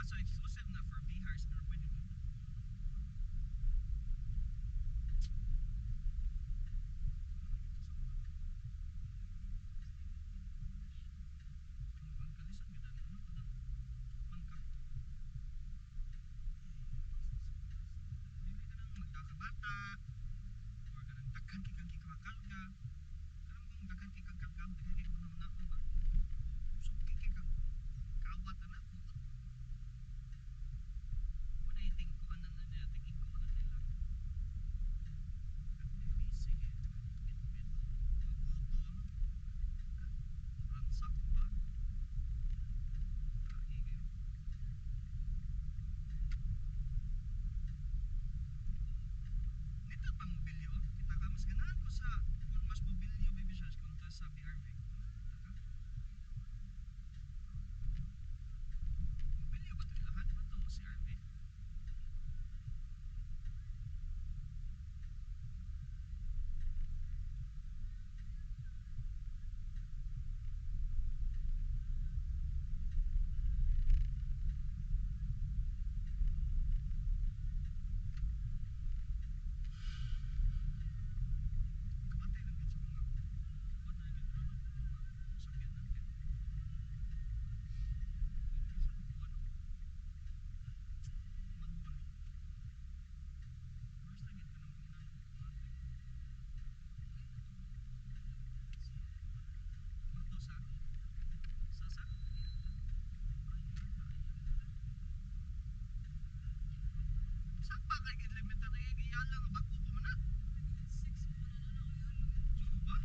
So exclusive na for VHARs pero pwede mo. Magkakabata or kanang daghan kay kakarga kanang kung daghan kay kakarga daghan kay naman ako ba so kay kawat na ako wala iting ko anan na niya tingin ko anan nila sige bit abudon ransak ba kahigayo nito pang mobilyo kita ka mas ganahan ko sa kung mas mobilyo baby shots kung sa BRV mobilyo ba ito lahat ba ito si RV kamatay lang din sa mga kuwan na naging mga sakyan natin sa kuwan manual first lang ito ng mga automatic mato sa sa pa kay limited na iyala nga bago pa man na 6 mo na na iyala ba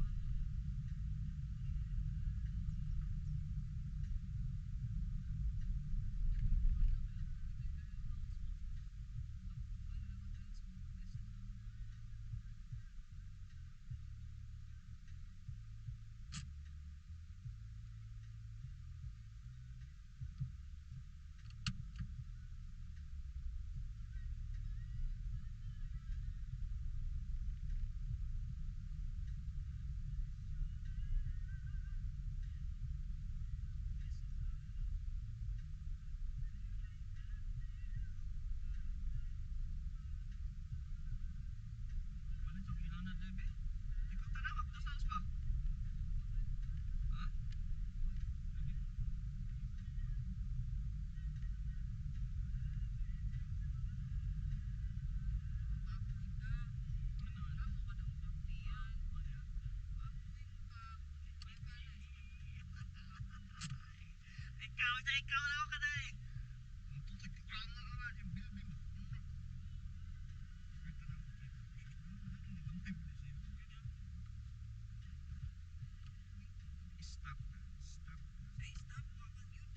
wala itong ilaw na lebe ikaw tanawag to saan ba ha lagi ikaw lang ka na eh tutik ka lang naman yung bilbil mo stop na stop say stop mo kang yun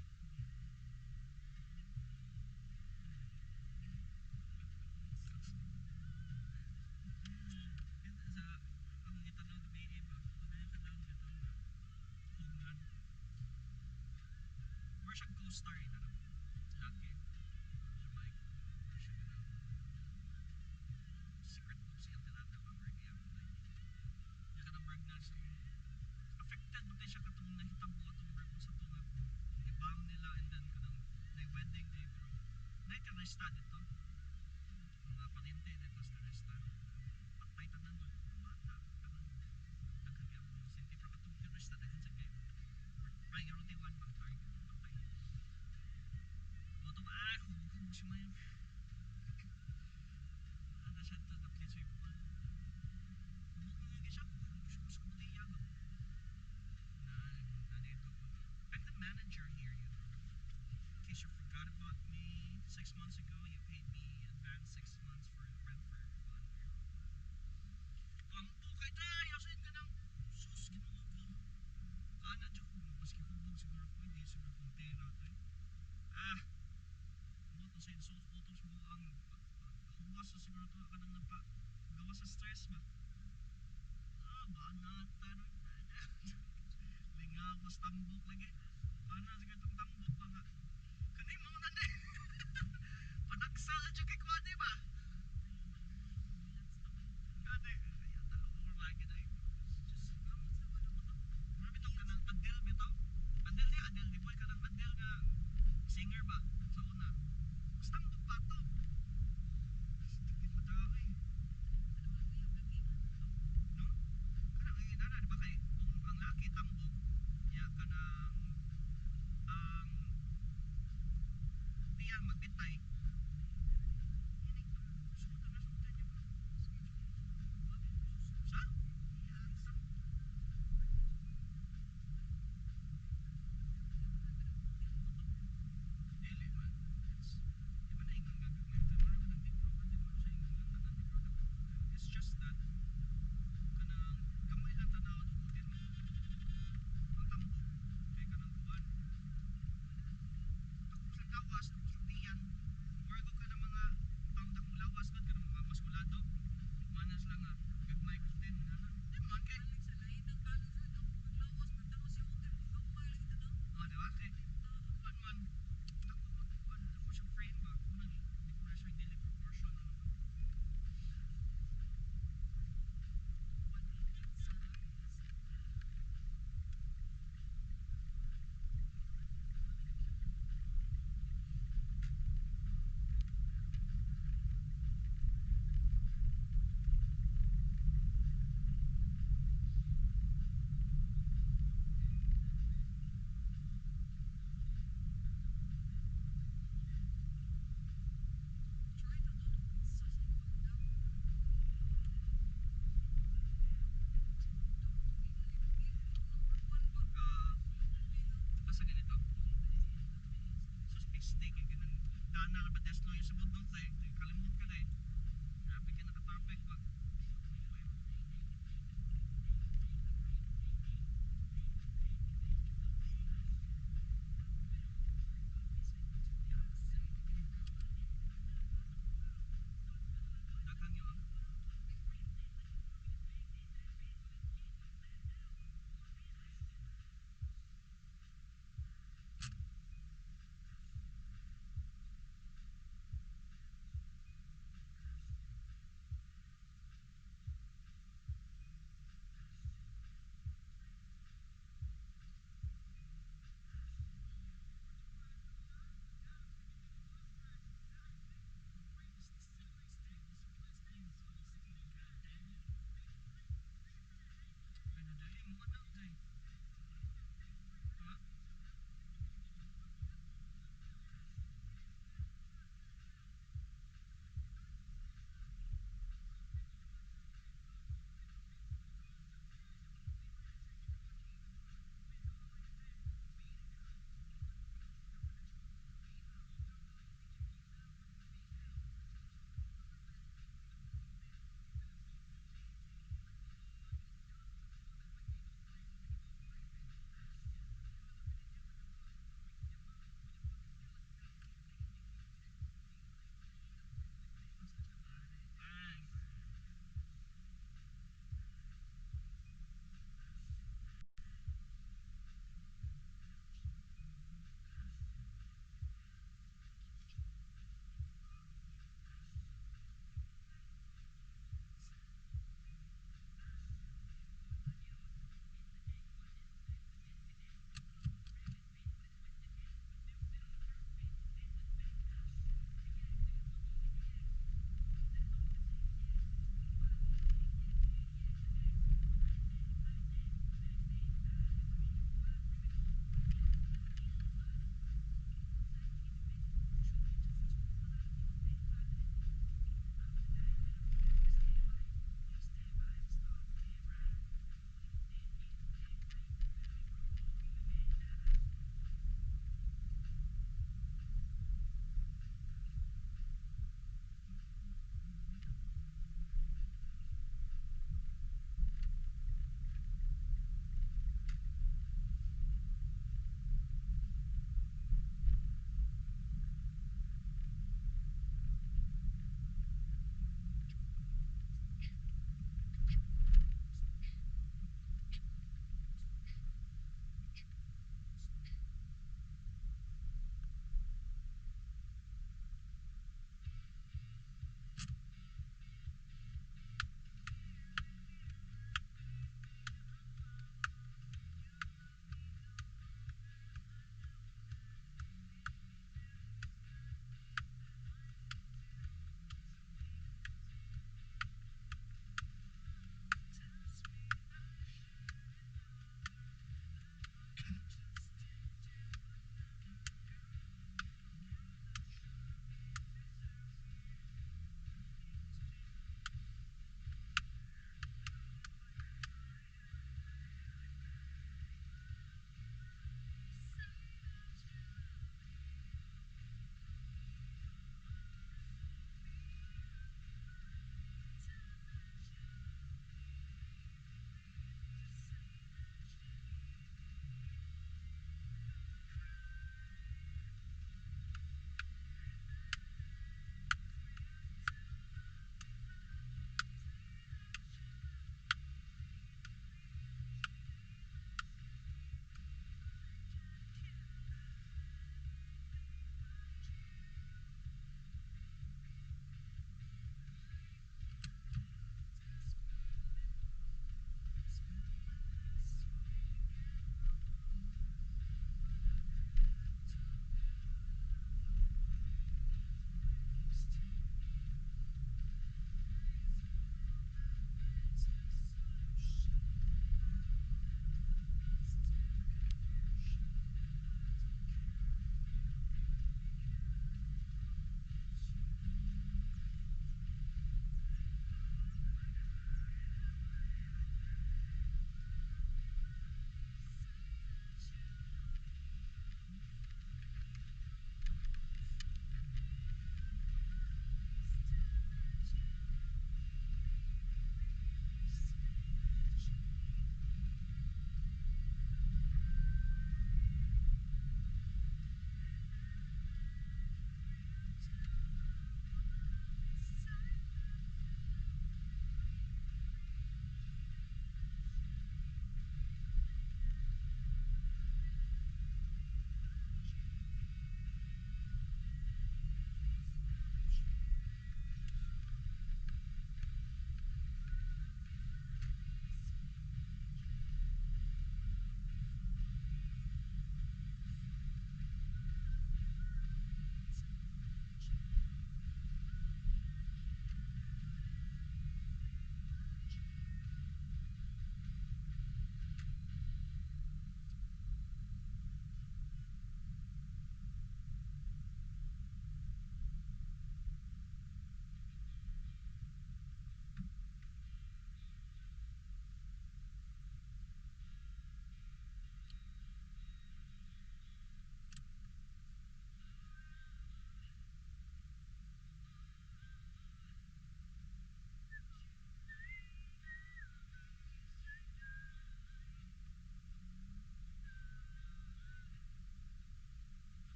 sa ang itanaw na may iba kung itanaw na ito na tunglan or siya co-star ito na laki siya mic or siya na secret ops yung tinatawag or kaya niya ka na berg na siya affected mo siya katong nahitabo atong berg sa ito nga ibang nila and then kanang na wedding day pero na-terrorista dito mga palinti dito sa terrorista patay tanan doon bata tanan nagkagyan mo yung sinti pero katong terrorista dahil sa kayo priority 1 bang target patay ito hubog si Mayan ano siya ito na please wait po hubog mo yung siya hubog siya mas kumutiya ba na dito po I'm the manager here you know in case you forgot about me 6 months ago you paid me advance 6 months for rent for 1 year kampo kay tayo sa ka ng sus ginuwa ko ana dyan kung maski hubog siguro pwede siguro kung tera tayo mo to sa insults utos mo ang huwas sa siguro to ka nang napa gawa sa stress ba banata ron lingawas tambok lagi paano siguro itong tambok pa nga kanay mo na na panagsa na dyan kay kwadi ba kanay kaya talong lagi na grabe itong kanang Adele bitaw Adele di boy kanang Adele nga singer ba sa una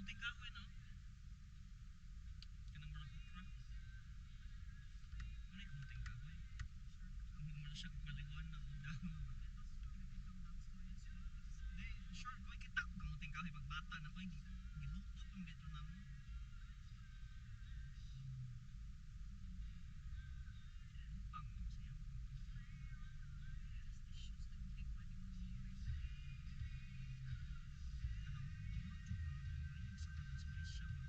Kamuting kahoy no. Kanang murag okra. Ano yung kamuting kahoy? Ang mura siya maliwan na o dahon. Di, sure ko kita ko kamuting kahoy pagbata na ko giluto kung dito na mo. Pang siya. Kanang sa kanang spice siya ba?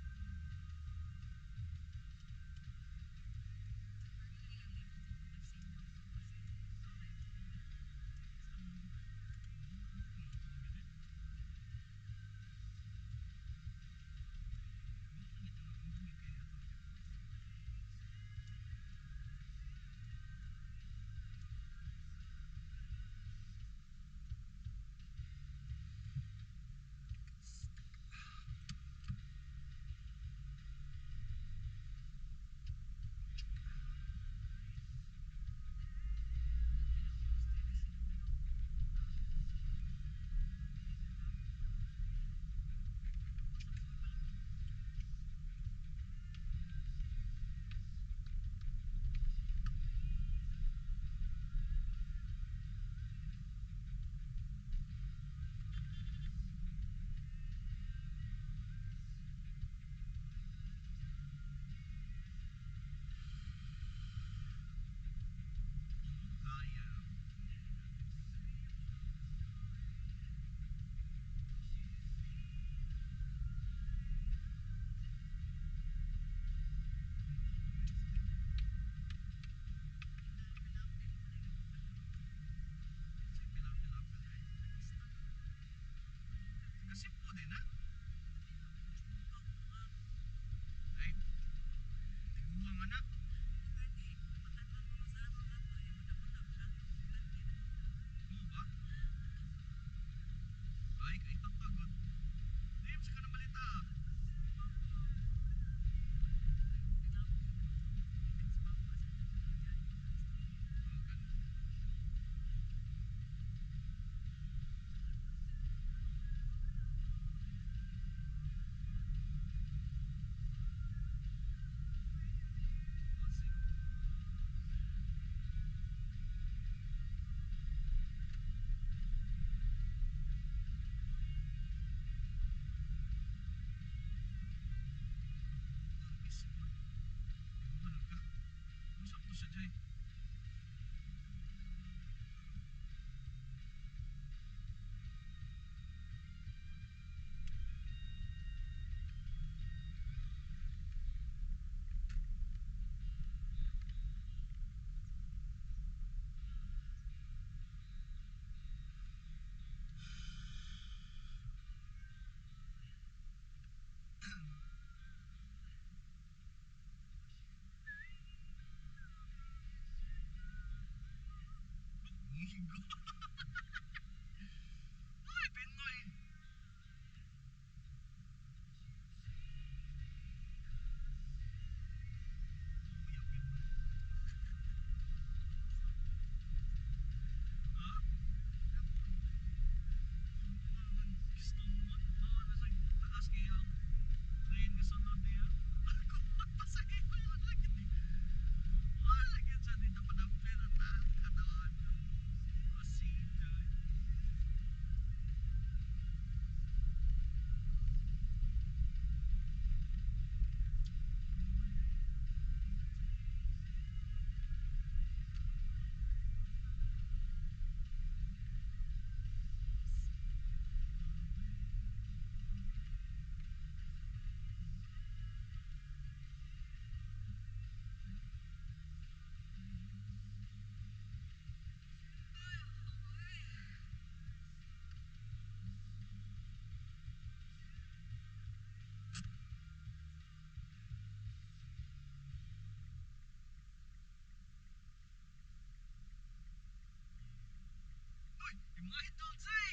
Kaya. Pilapil-apil ay. Kasi po din na. Ay, tiguang anak. Mo ba? Ay, kay tatagod. Di, sa ka na balita. Okay. Isip mo. Mahal ka. Usap to siya, Jay. Igo. Ay, Pinoy. Kuya Pinoy. Ha? Kumangan. Gusto mo? Oo, nasa taas kaya ang train kasunod niya. Ako, pasakay ko yun lagi ni. Lagi siya dito pa na pera na katawan. Osita. Uy, yung mga idol, Zay!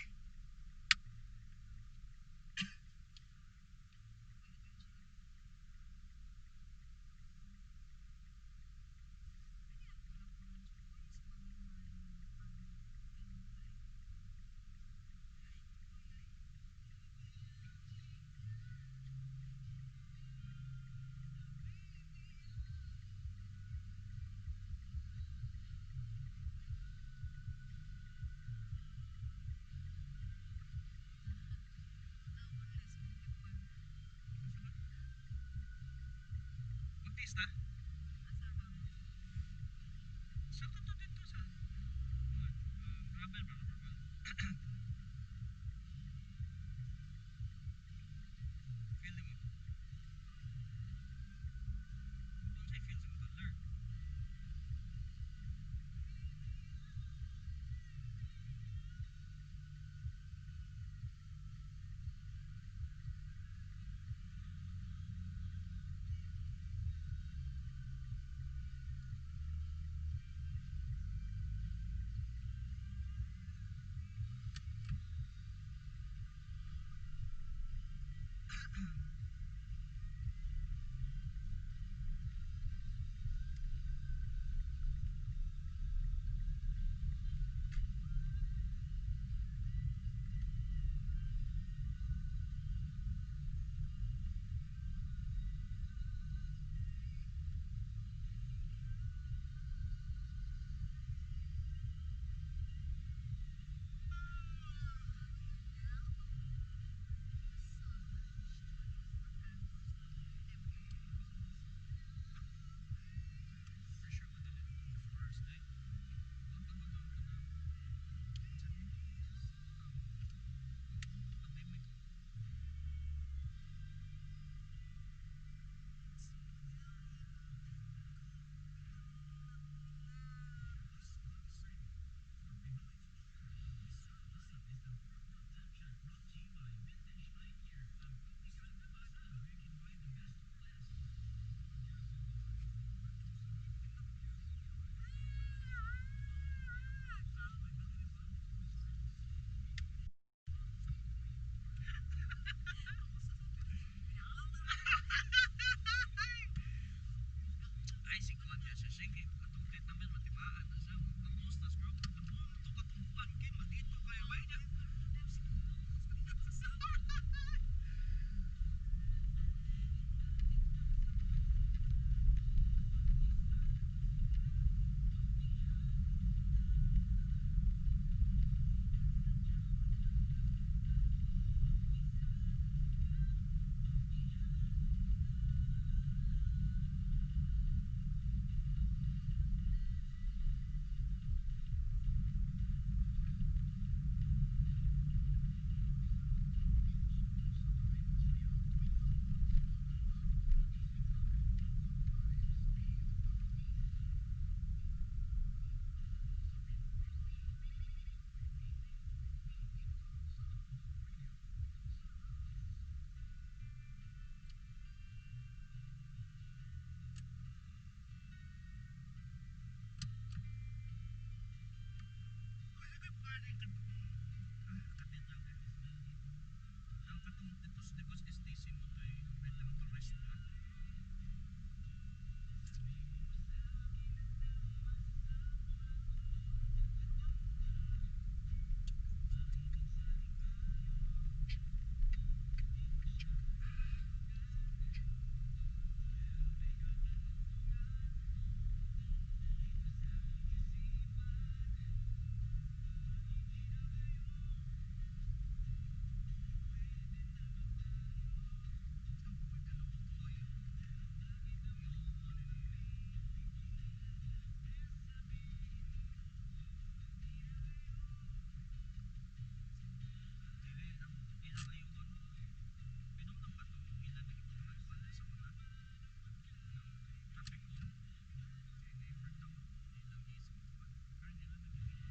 artista? Sa to dito sa gravel ba? Gravel. Feeling mo? Kung sa'y feel sa color. For sure madali. First day. Huwag pagbabaw ka na. Pandemic. Ay, si Kwan niya siya. Sige, atong date namin, matibaan na siya. Tapos, tas bro, kabuo mo ito katungkuan. Kin, matito kayo ba niya? Ang katong dito sa Digos STC mo tayo, wait lang to rest na. Dili ang ilang ayuton. Pinom ng bato, ilan na ibang nagwala sa una. Ng traffic cone. Kaya na-effort daw. Ilang isip ko pa. Pero nila nag-iwan.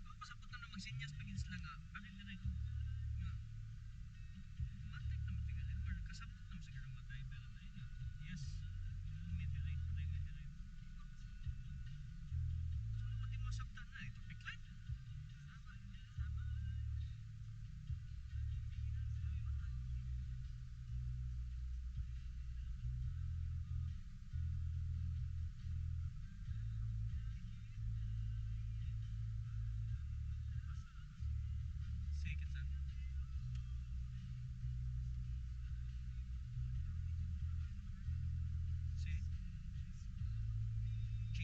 Ako pasabot na namang sinyas pagin sila nga. Ano nila ko? Nga. Matik na matigalin. Or kasabot na siguro matay. Pero tayo nga. Yes. May delay. Patay nga delay. Ano naman di masabtan na? Traffic light?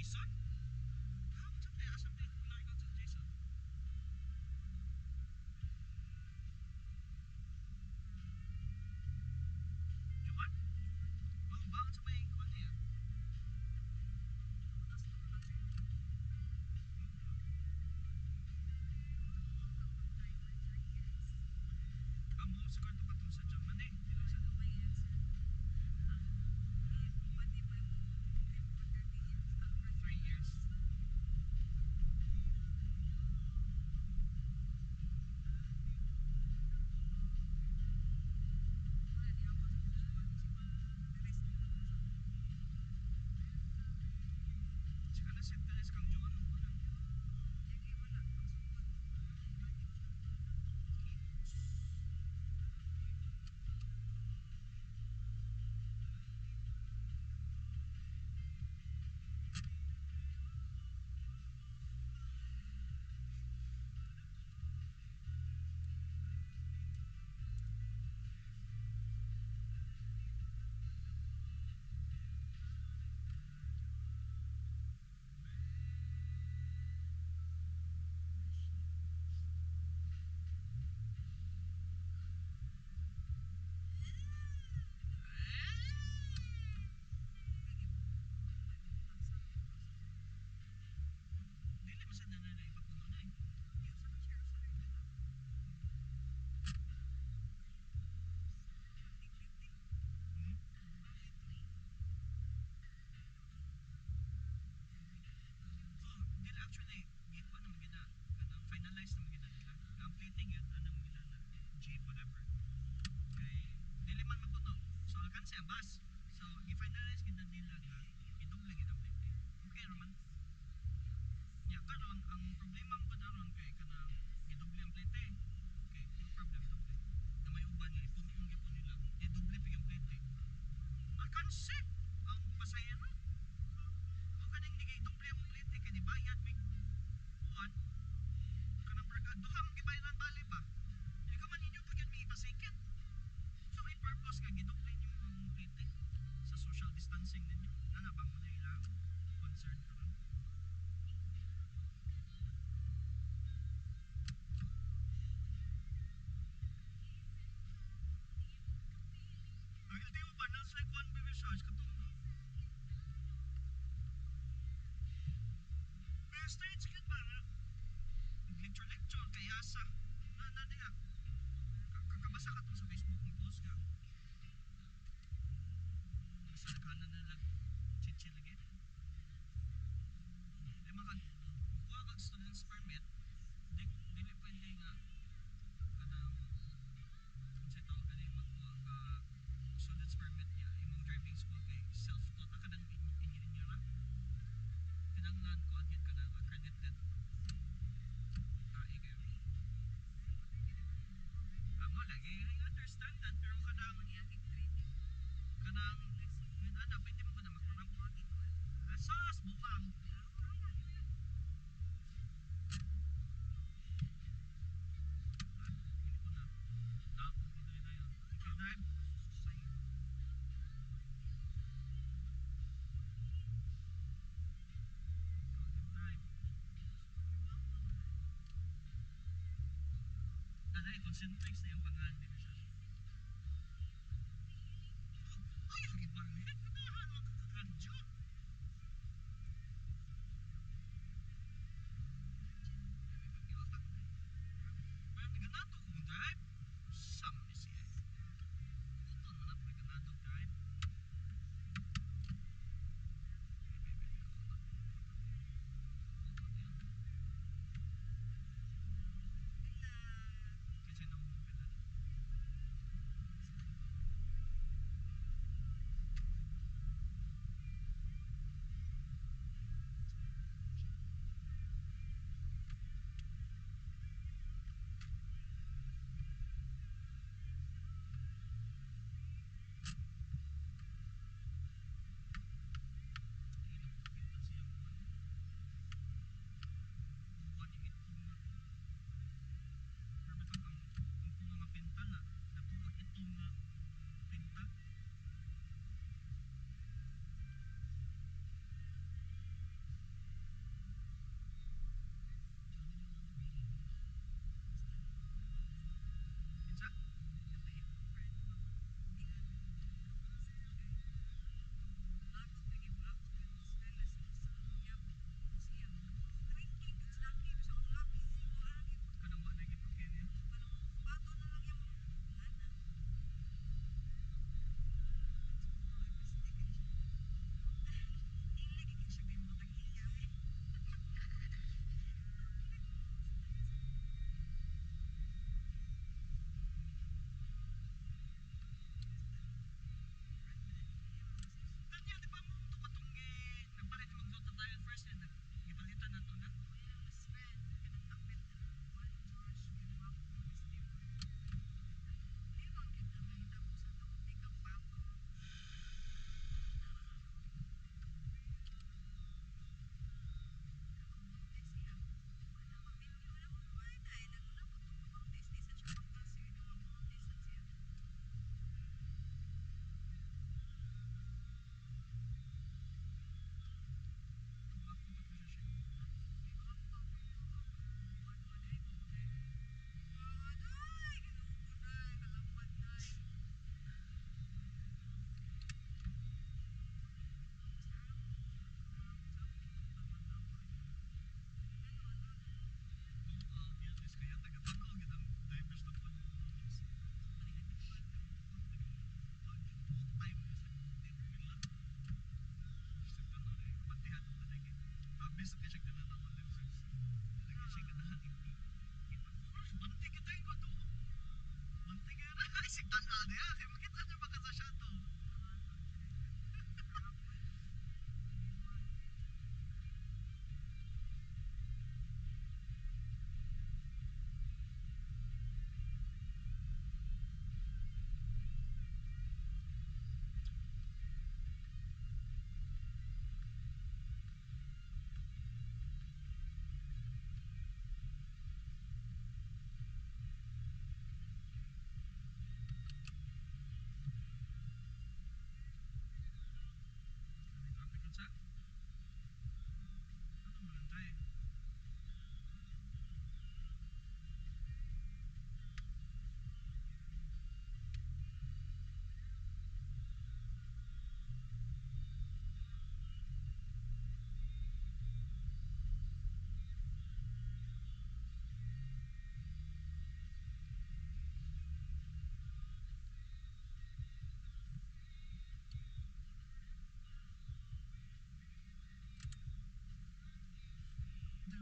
Jason? How sa kaya asam din pinarikot sa Jason? Juan? Oh, bakit sa may kuwan niya? Amo siguro to patong sa Jaman eh. Dili sa 3 years. Sika na sentenis kang Juan mo na. Dili man sa nanay ipapuno na eh. Hmm? Oh, dili actually, gikuha naman gina. Kanang finalize naman gina nila. Ang plating yun, anong gina na G whatever. Kay, dili man mapuno. So, alkansi ang bus. So, i-finalize gina nila nga i-double gina ang plating. Okay naman. Ya, karon ang problema mo karon kay kanang i-double ang plate. Okay, no problem, double. Na may uban nga ipuno yung gipon nila. I-double pa yung plate. Alkansi ang pasahero. O kaning nigay double ang plate kay nibayad may kuan kanang barkada duha man gibayaran bali ba. Ikaw man ninyo pag yan may ipasikit. So may purpose nga gidoble niyo ang plate sa social distancing ninyo. Ana ba mo na ilang concern karon? Ay, di mo ba nasa kuan research katong may stage kit ba na lecture kay asa na diha kakabasa ka to sa Facebook ng post nga sa kanan na lang chichil lagi di man kuha kag student's permit dili pwede nga kanang unsa tawag kani magkuha ka student's permit ya imong driving school kay self-taught ka nang inyo ra kinanglan ko agad ka nang accredited kayo amo lagi I understand that pero kanang kanang yun ana pwede mo ba na makunang asas buang hindi ko na naapon ko na yun okay drive sayo ikaw drive anay concentrate na yung pangalan din siya ay lagi ba rin kanahan mo kakakadyo pero ganado kong drive sama ni siya uton mo na ganado drive uton yun kasi nang pila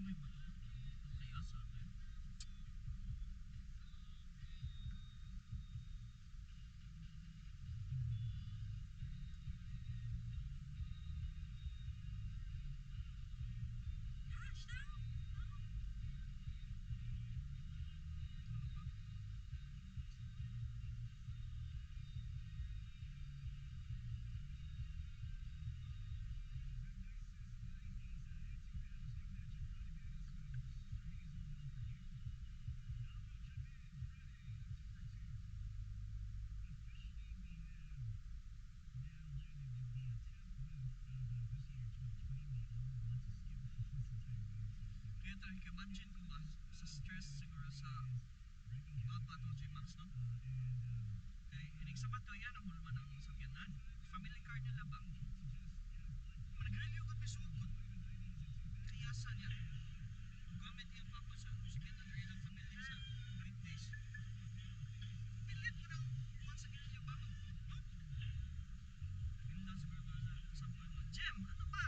may bato. Kaya sa akin. Ano ba? Kaya tayo imagine ko ba sa stress siguro sa mga bato G-Max, no? Kaya inig sa bato yan ang hulman ng sakyanan. Family car nila ba? Manag-review ko pisugod. Kaya sa niya. Gamit niya pa ako sa sakyanan ng ilang family sa weekdays. Pilit mo ng buwan sa ginilya ba? No? Pinda siguro ba sa kasampan mo? Jem, ano ba?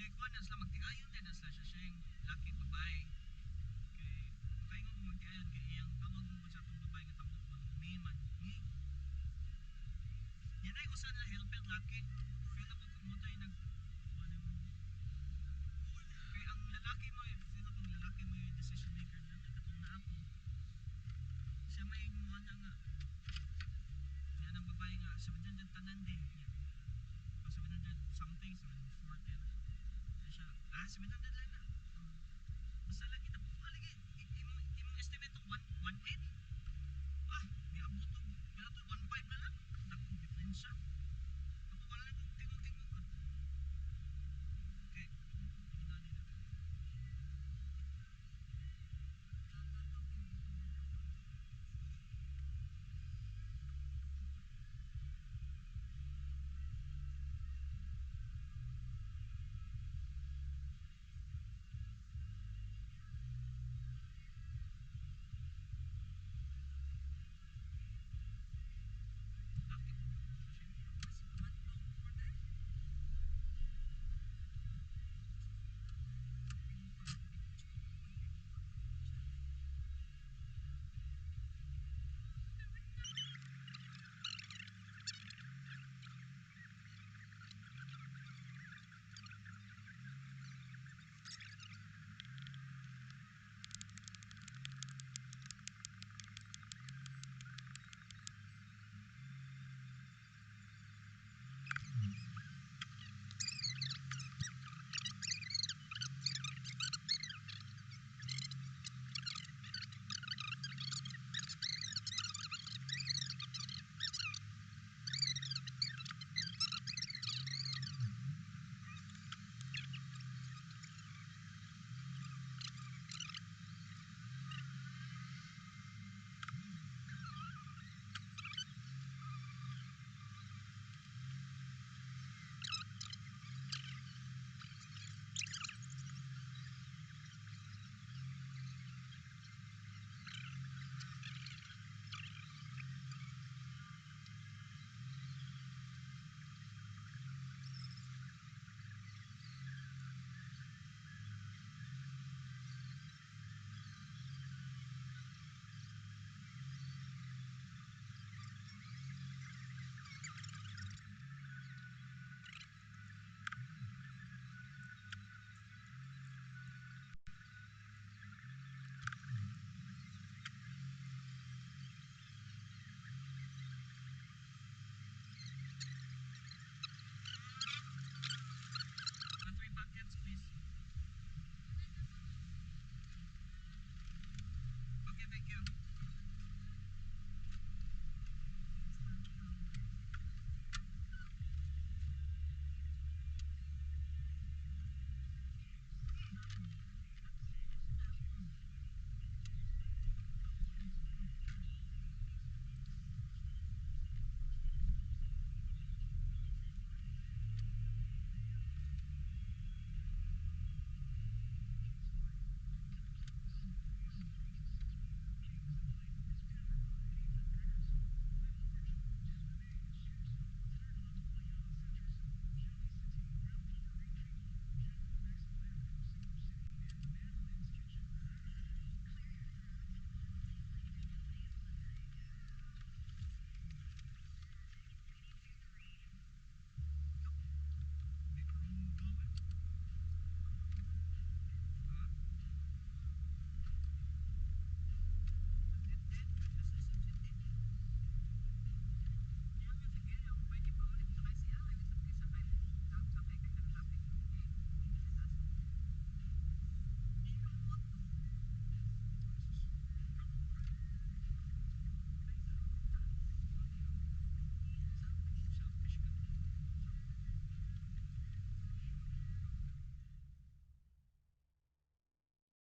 kay kuan na sila magtiayon din na sila siya yung lucky babae. Kay nga kung magtiayon kay iyang tawag mo sa atong babae nga tawag mo may man. Yan ay usan na helper lucky. Feel ako kung mo tayo nag ano mo. Kay ang lalaki mo, feel ako ang lalaki mo yung decision maker na katong na ako. Siya may mga nga yan ang babae nga 700 tanan din. 700 something, 740. Kaya siya, 700